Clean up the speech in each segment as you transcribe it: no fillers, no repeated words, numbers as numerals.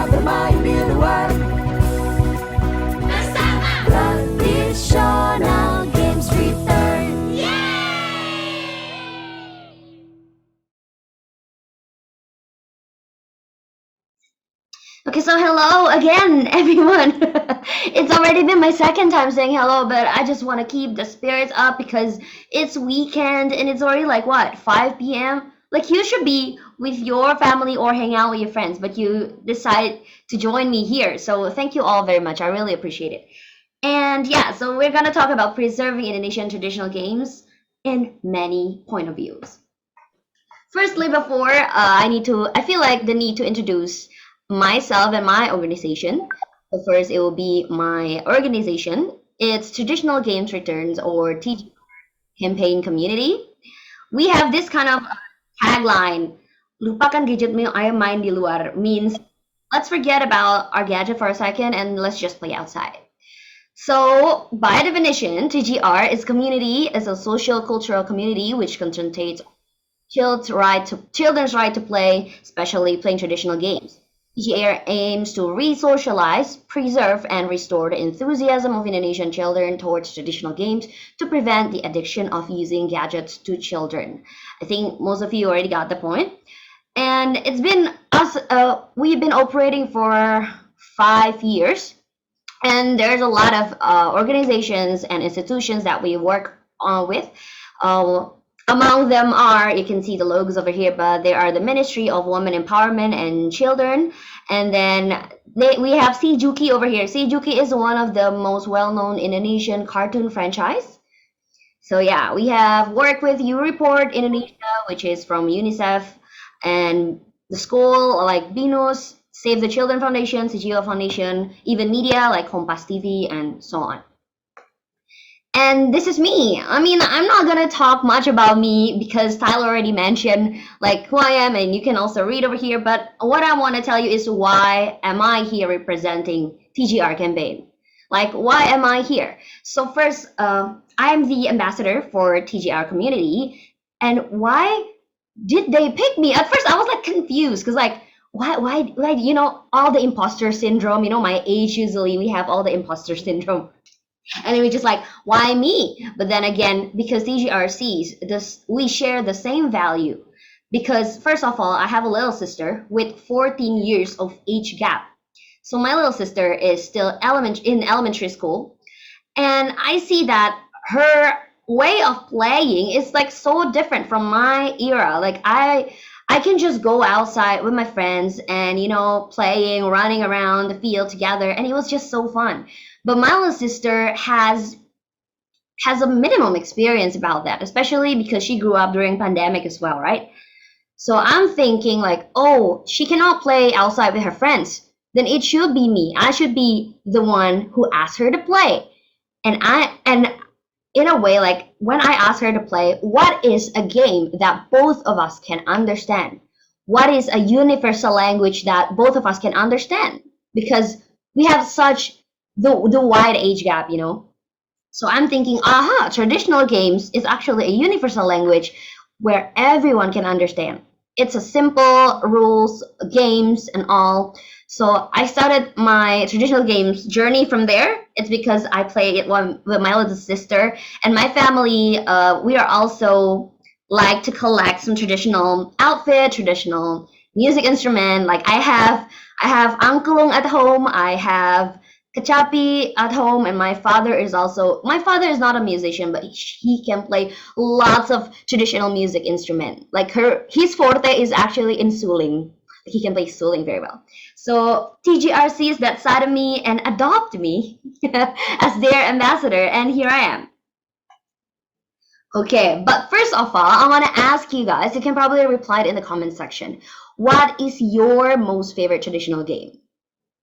kita bermain di luar bersama. Traditional games return. Okay, so hello again, everyone. It's already been my second time saying hello, but I just want to keep the spirits up because it's weekend and it's already like what, 5 p.m.? Like you should be with your family or hang out with your friends, but you decide to join me here. So thank you all very much. I really appreciate it. And yeah, so we're gonna talk about preserving Indonesian traditional games in many point of views. Firstly, before I feel like the need to introduce myself and my organization. So first, it will be my organization. It's Traditional Games Returns or TGR Campaign Community. We have this kind of tagline, lupakan gadgetmu, ayo main di luar, means let's forget about our gadget for a second and let's just play outside. So, by definition, TGR is a social cultural community which concentrates children's right to play, especially playing traditional games. TGR aims to re-socialize, preserve, and restore the enthusiasm of Indonesian children towards traditional games to prevent the addiction of using gadgets to children. I think most of you already got the point. And it's been we've been operating for 5 years, and there's a lot of organizations and institutions that we work with. Uh, Among them are, you can see the logos over here, but they are the Ministry of Women Empowerment and Children. And then we have Juki over here. Juki is one of the most well-known Indonesian cartoon franchise. So yeah, we have worked with You Report Indonesia, which is from UNICEF, and the school like BINUS, Save the Children Foundation, CGO Foundation, even media like Kompas TV, and so on. And this is me. I mean, I'm not gonna talk much about me because Tyler already mentioned like who I am, and you can also read over here. But what I want to tell you is why am I here representing TGR campaign? Like, why am I here? So first, I'm the ambassador for TGR community, and why did they pick me? At first, I was like confused because like why all the imposter syndrome. My age usually we have all the imposter syndrome. And we just like, why me? But then again, because TGRCs, we share the same value. Because first of all, I have a little sister with 14 years of age gap. So my little sister is still in elementary school. And I see that her way of playing is like so different from my era. Like I can just go outside with my friends and playing, running around the field together, and it was just so fun. But my little sister has a minimum experience about that, especially because she grew up during pandemic as well, right? So I'm thinking like, oh, she cannot play outside with her friends. Then it should be me. I should be the one who asked her to play. And in a way, like when I asked her to play, what is a game that both of us can understand? What is a universal language that both of us can understand? Because we have such the wide age gap. So I'm thinking, traditional games is actually a universal language where everyone can understand. It's a simple rules, games, and all. So I started my traditional games journey from there. It's because I play it with my little sister and my family. We are also like to collect some traditional outfit, traditional music instrument. Like I have angklung at home. I have kecapi at home, and my father is not a musician, but he can play lots of traditional music instrument. Like his forte is actually in suling. He can play suling very well. So TGR sees that side of me and adopt me as their ambassador, and here I am. Okay, but first of all, I want to ask you guys, you can probably reply it in the comment section. What is your most favorite traditional game?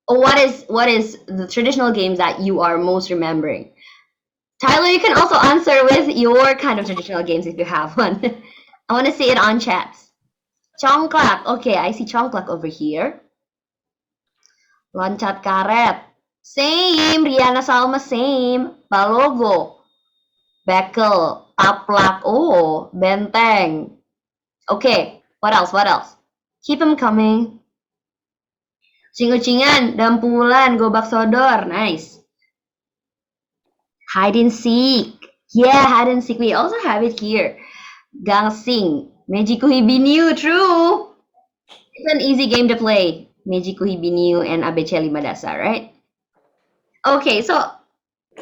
Or what is the traditional games that you are most remembering? Tyler, you can also answer with your kind of traditional games if you have one. I want to see it on chat. Congklak. Okay, I see Congklak over here. Loncat karet. Same. Riana Salma, same. Balogo. Bekel. Taplak. Oh, benteng. Okay, what else? Keep them coming. Cing-ucingan, dampulan, gobak sodor. Nice. Hide and seek. Yeah, hide and seek. We also have it here. Gangsing. Mejiku Hibiniu. True. It's an easy game to play. Mejiku Hibiniu and ABC 5 dasar, right? Okay, so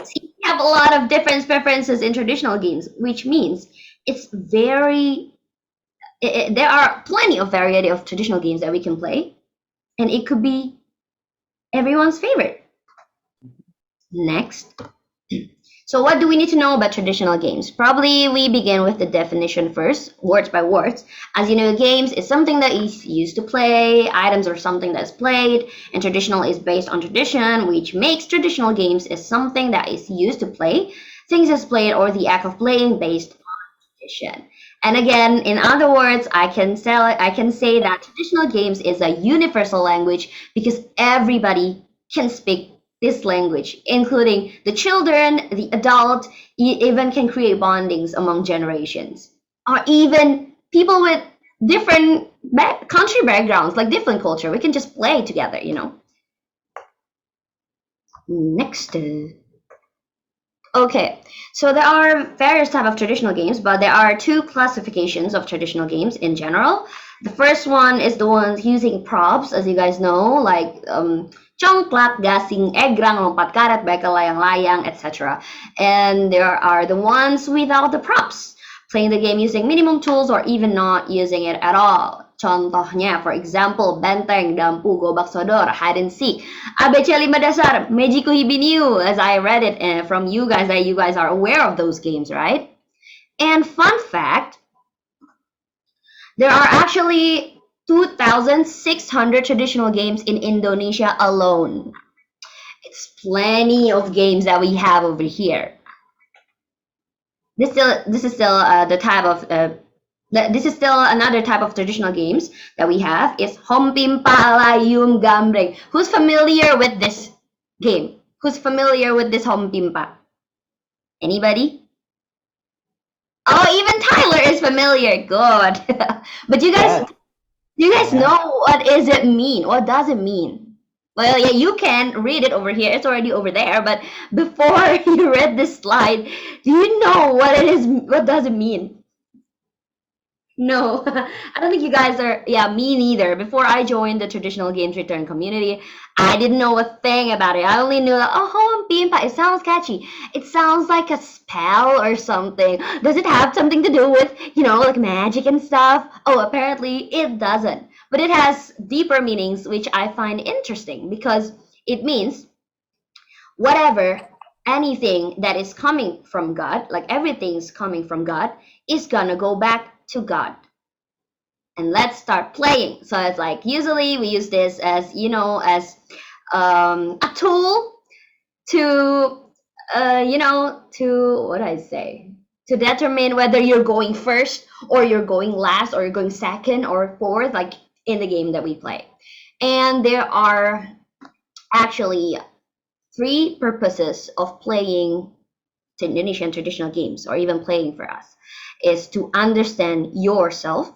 see, we have a lot of different preferences in traditional games, which means it's very there are plenty of variety of traditional games that we can play, and it could be everyone's favorite. Next. So what do we need to know about traditional games? Probably we begin with the definition first, words by words. As you know, games is something that is used to play, items are something that's played, and traditional is based on tradition, which makes traditional games is something that is used to play, things is played or the act of playing based on tradition. And again, in other words, I can say that traditional games is a universal language because everybody can speak this language, including the children, the adult, even can create bondings among generations, or even people with different country backgrounds, like different culture. We can just play together, you know. Next. Okay, so there are various type of traditional games, but there are two classifications of traditional games in general. The first one is the ones using props, as you guys know, like congklak, gasing, egrang, lompat karet, beka layang-layang, etc. And there are the ones without the props, playing the game using minimum tools or even not using it at all. Contohnya, for example, benteng, dampu, gobak sodor, hide and seek. ABC 5 dasar, Mejiku Hibiniu, as I read it from you guys, that you guys are aware of those games, right? And fun fact, there are actually 2,600 traditional games in Indonesia alone. It's plenty of games that we have over here. This is still the type of this is still another type of traditional games that we have is Hompim Palayum Gambreng. Who's familiar with this game? Who's familiar with this Hompimpa? Anybody? Oh, even Tyler is familiar. Good. But you guys know what is it mean? What does it mean? Well, yeah, you can read it over here. It's already over there. But before you read this slide, do you know what it is? What does it mean? No, I don't think you guys are. Yeah, me neither. Before I joined the traditional games return community, I didn't know a thing about it. I only knew that, oh, home bimpa, it sounds catchy. It sounds like a spell or something. Does it have something to do with, like magic and stuff? Oh, apparently it doesn't. But it has deeper meanings, which I find interesting because it means whatever, anything that is coming from God, like everything's coming from God, is gonna go back to God. And let's start playing. So it's like usually we use this as as a tool to to what I say, to determine whether you're going first or you're going last or you're going second or fourth, like in the game that we play. And there are actually three purposes of playing Indonesian traditional games or even playing for us is to understand yourself.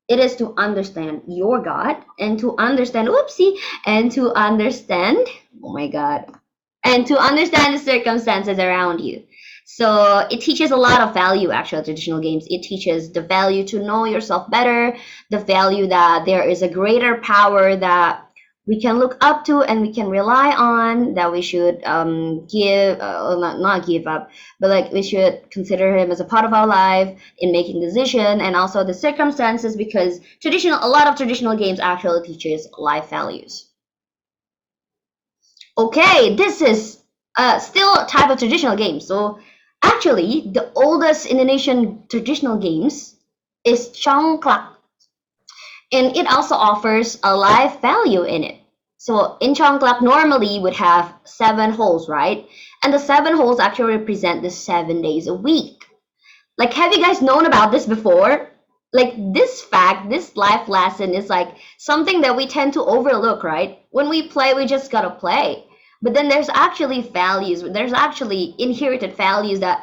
It is to understand your God and to understand, oopsie, and to understand, oh my God, and to understand the circumstances around you. So it teaches a lot of value, actually, traditional games. It teaches the value to know yourself better, the value that there is a greater power that we can look up to and we can rely on, that we should not give up, but like we should consider him as a part of our life in making decision, and also the circumstances, because a lot of traditional games actually teaches life values. Okay, this is still a type of traditional game. So actually, the oldest Indonesian traditional games is Congklak, and it also offers a life value in it. So in Congklak normally would have 7 holes, right? And the 7 holes actually represent the 7 days a week. Like, have you guys known about this before? Like, this fact, this life lesson is like something that we tend to overlook, right? When we play, we just gotta play. But then there's actually values, there's actually inherited values that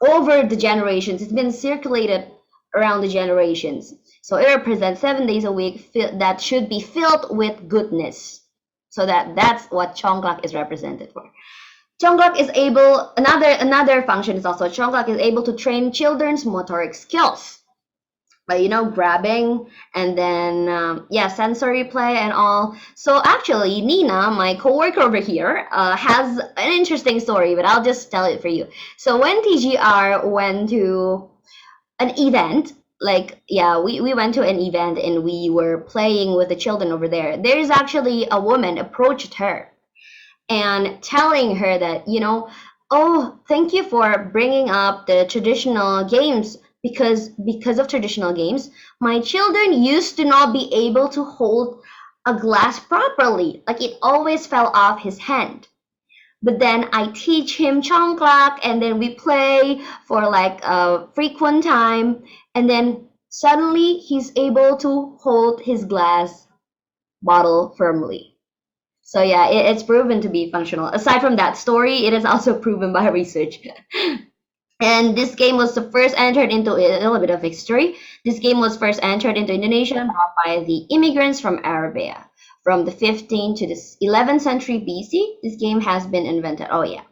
over the generations, it's been circulated around the generations. So it represents 7 days a week that should be filled with goodness. So that's what Congklak is represented for. Congklak is able, another function is also Congklak is able to train children's motoric skills by, grabbing and then, sensory play and all. So actually, Nina, my coworker over here, has an interesting story, but I'll just tell it for you. So when TGR went to an event, we went to an event and we were playing with the children over there. There's actually a woman approached her and telling her that, oh, thank you for bringing up the traditional games, because of traditional games, my children used to not be able to hold a glass properly. Like it always fell off his hand. But then I teach him Congklak and then we play for like a frequent time, and then suddenly he's able to hold his glass bottle firmly. So yeah, it's proven to be functional. Aside from that story, it is also proven by research. And this game was the first entered into a little bit of history. This game was first entered into Indonesia brought by the immigrants from Arabia. From the 15th to the 11th century BC, this game has been invented. Oh yeah.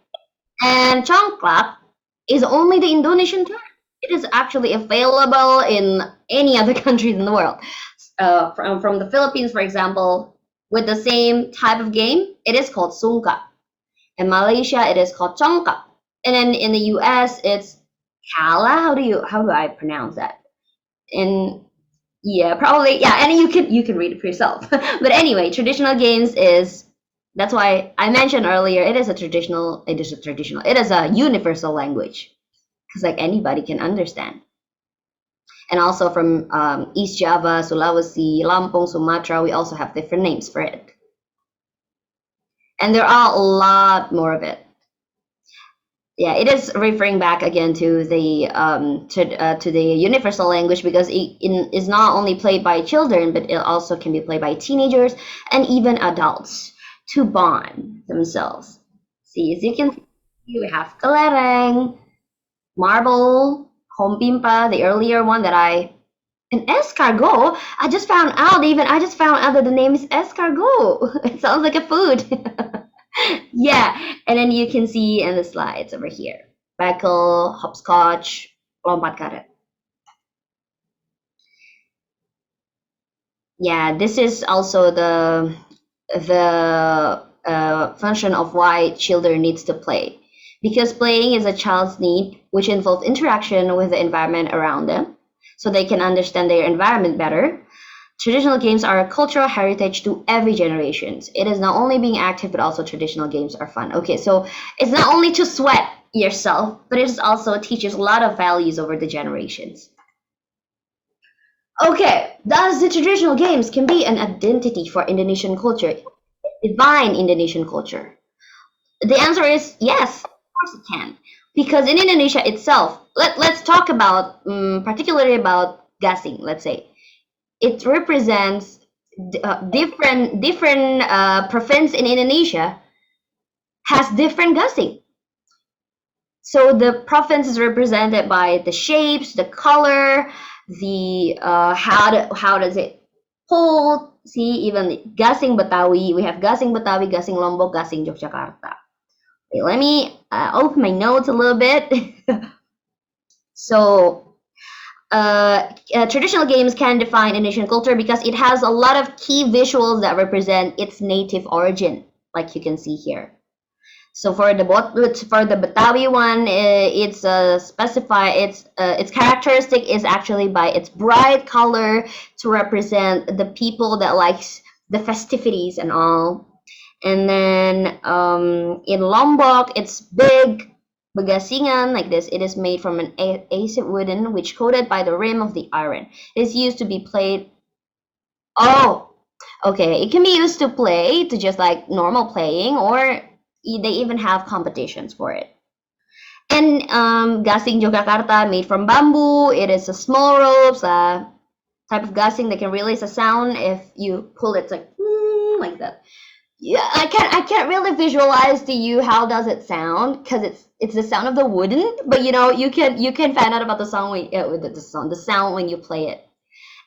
And Congklak is only the Indonesian term. It is actually available in any other countries in the world. From the Philippines, for example, with the same type of game, it is called sungka. In Malaysia, it is called Congklak. And then in the US, it's kala. How do I pronounce that? And yeah, probably yeah. And you can read it for yourself. But anyway, traditional games is, that's why I mentioned earlier. It is a traditional. It is a universal language because like anybody can understand. And also from East Java, Sulawesi, Lampung, Sumatra, we also have different names for it. And there are a lot more of it. Yeah, it is referring back again to the universal language, because it is not only played by children, but it also can be played by teenagers and even adults to bond themselves. See, as you can see, we have kelereng, marble, hompimpa, the earlier one and escargot. I just found out that the name is escargot. It sounds like a food. Yeah, and then you can see in the slides over here, bekel, hopscotch, lompat karet. Yeah, this is also the function of why children needs to play, because playing is a child's need, which involves interaction with the environment around them, so they can understand their environment better. Traditional games are a cultural heritage to every generation. It is not only being active, but also traditional games are fun. Okay, so it's not only to sweat yourself, but it also teaches a lot of values over the generations. Okay, thus the traditional games can be an identity for Indonesian culture, divine Indonesian culture. The answer is yes, of course it can. Because in Indonesia itself, let's talk about, particularly about gasing, let's say. It represents different province in Indonesia has different gasing. So the province is represented by the shapes, the color, the how does it hold. See, even gasing Betawi, we have gasing Betawi, gasing Lombok, gasing Yogyakarta. Okay, let me open my notes a little bit. So traditional games can define Indonesian culture because it has a lot of key visuals that represent its native origin, like you can see here. So for the Betawi one, it's its characteristic is actually by its bright color to represent the people that likes the festivities and all. And then in Lombok, it's big. Bagasingan, like this, it is made from an acid wooden, which coated by the rim of the iron. It is used to be played. Oh, okay. It can be used to play, to just like normal playing, or they even have competitions for it. And gasing Yogyakarta, made from bamboo. It is a small ropes, type of gasing that can release a sound if you pull it, like that. Yeah, I can't really visualize to you how does it sound, because it's the sound of the wooden, but you can find out about the song the sound when you play it.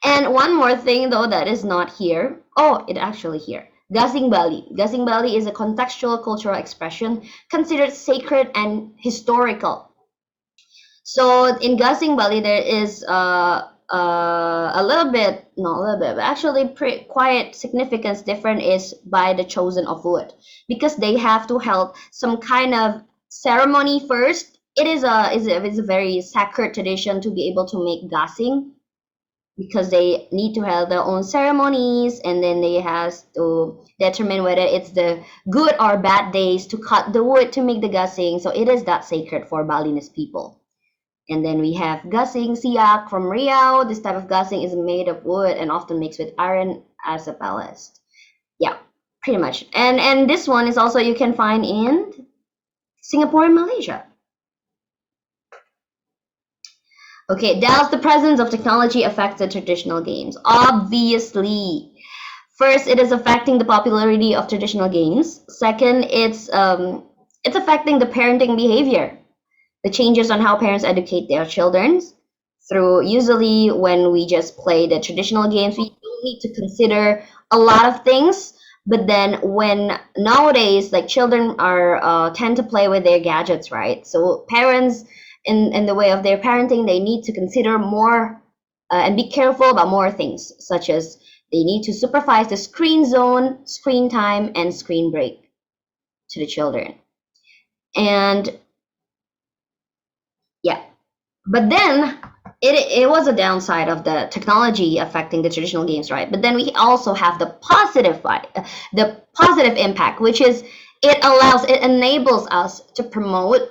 And one more thing though that is not here. Oh, it actually here. Gasing Bali. Gasing Bali is a contextual cultural expression considered sacred and historical. So in Gasing Bali, there is a little bit, not a little bit, but actually quite significance different is by the chosen of wood, because they have to hold some kind of ceremony first. It is a very sacred tradition to be able to make gasing, because they need to have their own ceremonies, and then they has to determine whether it's the good or bad days to cut the wood to make the gasing. So it is that sacred for Balinese people. And then we have gasing siak from Riau. This type of gasing is made of wood and often mixed with iron as a ballast. Yeah, pretty much. And this one is also you can find in Singapore and Malaysia. Okay, does the presence of technology affect the traditional games? Obviously. First, it is affecting the popularity of traditional games. Second, it's affecting the parenting behavior, the changes on how parents educate their children. Through usually when we just play the traditional games, we don't need to consider a lot of things. But then when nowadays, like children are tend to play with their gadgets, right? So parents, in the way of their parenting, they need to consider more and be careful about more things, such as they need to supervise the screen zone, screen time, and screen break to the children. And yeah, but then it was a downside of the technology affecting the traditional games, right? But then we also have the positive impact, which is it enables us to promote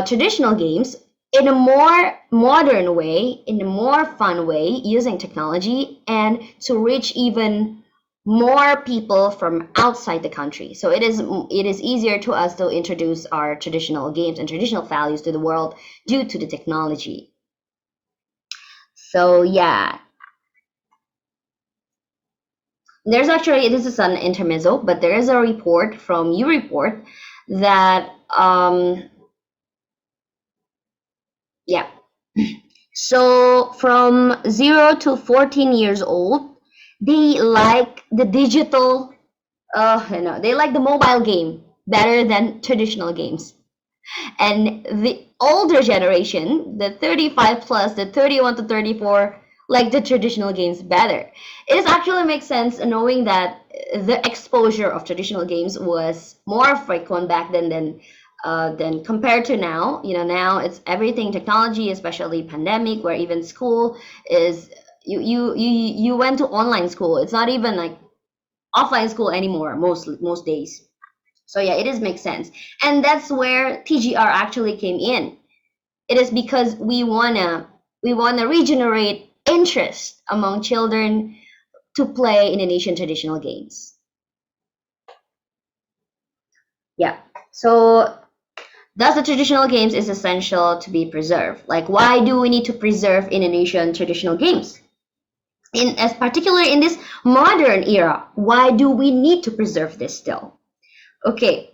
traditional games in a more modern way, in a more fun way, using technology, and to reach even more people from outside the country. So it is easier to us to introduce our traditional games and traditional values to the world due to the technology. So yeah, there's actually, this is an intermezzo, but there is a report from YouReport that yeah. So from 0 to 14 years old, they like the digital, they like the mobile game better than traditional games. And the older generation, the 35 plus, the 31 to 34, like the traditional games better. It actually makes sense knowing that the exposure of traditional games was more frequent back then than compared to now. You know, now it's everything technology, especially pandemic, where even school is you went to online school. It's not even like offline school anymore most days. So yeah, it does make sense. And that's where TGR actually came in. It is because we wanna regenerate interest among children to play Indonesian traditional games. Yeah. So thus the traditional games is essential to be preserved. Like, why do we need to preserve Indonesian traditional games? As particularly in this modern era, why do we need to preserve this still? Okay,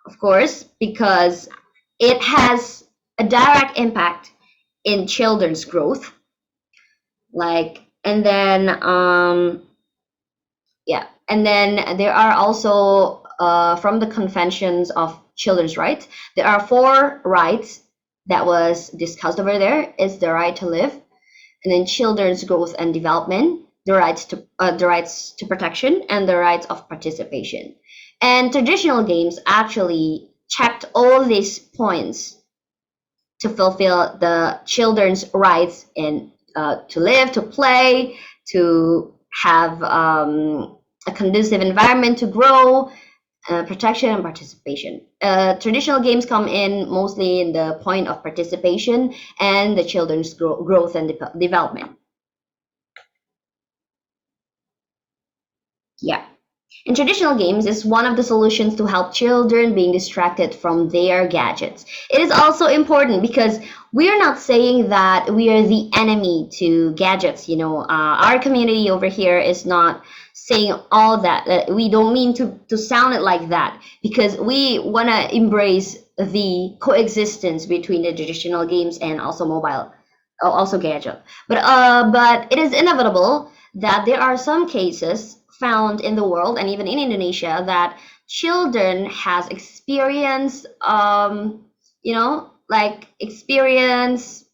of course, because it has a direct impact in children's growth. Like, and then yeah, and then there are also from the conventions of children's rights, there are 4 rights that was discussed over there. Is the right to live, and then children's growth and development, the rights to protection, and the rights of participation. And traditional games actually checked all these points to fulfill the children's rights in to live, to play, to have a conducive environment to grow, protection and participation. Traditional games come in mostly in the point of participation and the children's growth and development. Yeah. In traditional games is one of the solutions to help children being distracted from their gadgets. It is also important because we are not saying that we are the enemy to gadgets. You know, our community over here is not saying all that. We don't mean to sound it like that, because we want to embrace the coexistence between the traditional games and also mobile, also gadget. But it is inevitable that there are some cases found in the world and even in Indonesia that children has experienced, like experience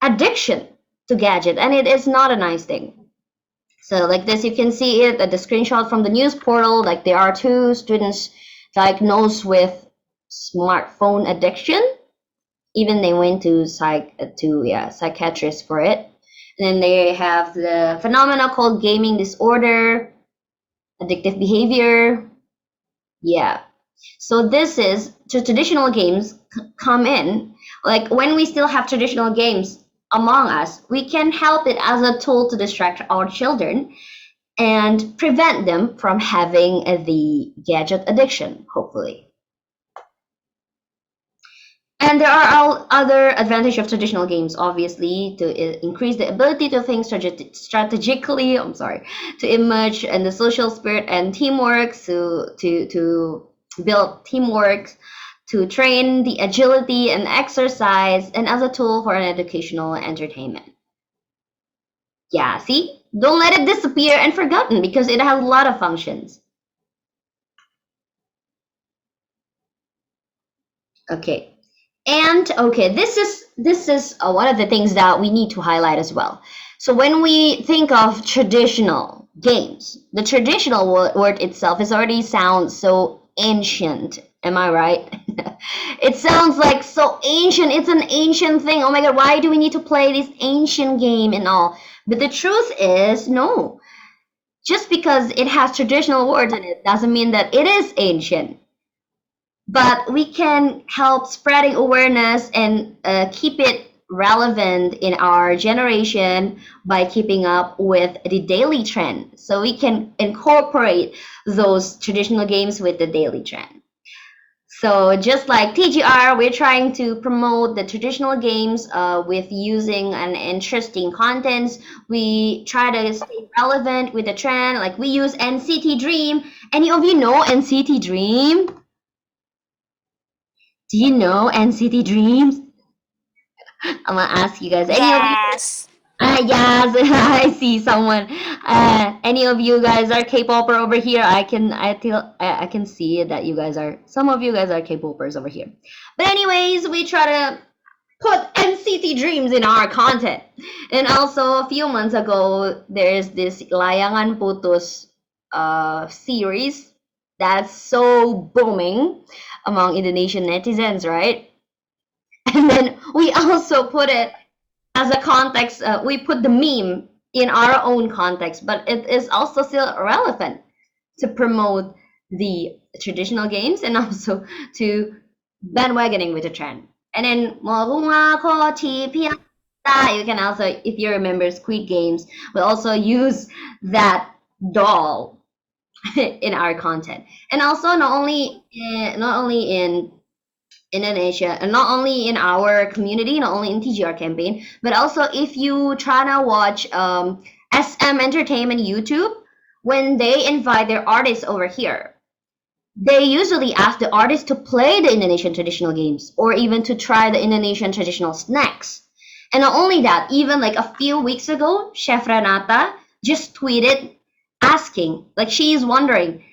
addiction to gadget, and it is not a nice thing. So like this, you can see it at the screenshot from the news portal. Like there are two students diagnosed with smartphone addiction. Even they went to psychiatrist for it. And then they have the phenomena called gaming disorder, addictive behavior. Yeah. So this is traditional games come in. Like when we still have traditional games among us, we can help it as a tool to distract our children and prevent them from having the gadget addiction, hopefully. And there are all other advantages of traditional games, obviously, to increase the ability to think strategically. I'm sorry, to emerge in the social spirit and teamwork, to build teamwork, to train the agility and exercise, and as a tool for an educational entertainment. Yeah, see? Don't let it disappear and forgotten because it has a lot of functions. Okay. And okay, this is one of the things that we need to highlight as well. So when we think of traditional games, the traditional word itself is already sounds so ancient. Am I right? It sounds like so ancient. It's an ancient thing. Oh my God, why do we need to play this ancient game and all? But the truth is, no. Just because it has traditional words in it doesn't mean that it is ancient. But we can help spreading awareness and keep it relevant in our generation by keeping up with the daily trend. So we can incorporate those traditional games with the daily trend. So just like TGR, we're trying to promote the traditional games with using an interesting contents. We try to stay relevant with the trend. Like we use NCT Dream. Any of you know NCT Dream? Do you know NCT Dreams? I'm gonna ask you guys. Any of you? Yes. Yes, I see someone. Any of you guys are K-popper over here? I can see that you guys are. Some of you guys are K-poppers over here. But anyways, we try to put NCT Dreams in our content. And also a few months ago, there's this Layangan Putus series that's so booming among Indonesian netizens, right? And then we also put it as a context. We put the meme in our own context, but it is also still relevant to promote the traditional games and also to bandwagoning with the trend. And then you can also, if you remember Squid Games, we also use that doll in our content. And also not only in Indonesia, and not only in our community, not only in TGR campaign, but also if you try to watch SM Entertainment YouTube, when they invite their artists over here, they usually ask the artists to play the Indonesian traditional games or even to try the Indonesian traditional snacks. And not only that, even like a few weeks ago, Chef Renata just tweeted asking, like she is wondering,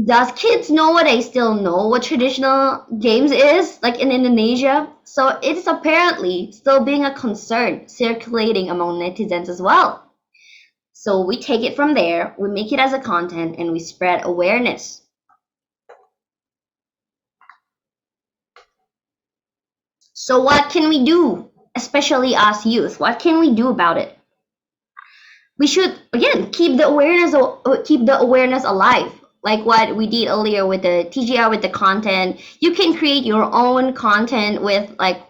does kids nowadays still know what traditional games is like in Indonesia? So it's apparently still being a concern circulating among netizens as well. So we take it from there, we make it as a content, and we spread awareness. So what can we do, especially us youth? What can we do about it? We should again keep the awareness alive, like what we did earlier with the TGR with the content. You can create your own content with like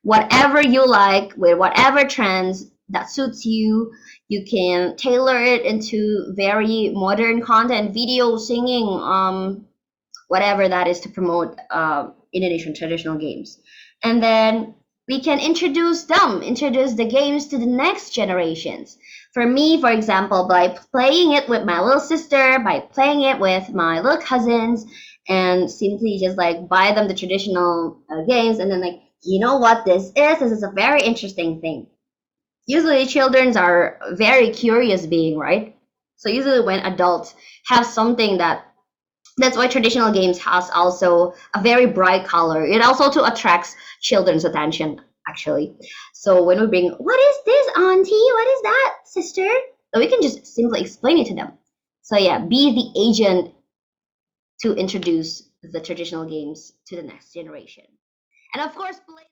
whatever you like, with whatever trends that suits you. You can tailor it into very modern content, video, singing, whatever that is to promote Indonesian traditional games. And then we can introduce the games to the next generations. For me, for example, by playing it with my little sister, by playing it with my little cousins, and simply just like buy them the traditional games, and then like, you know what this is? This is a very interesting thing. Usually children are very curious being, right? So usually when adults have something that's why traditional games has also a very bright color. It also to attracts children's attention actually. So when we bring, what is this, auntie? What is that, sister? So we can just simply explain it to them. So yeah, be the agent to introduce the traditional games to the next generation. And of course, play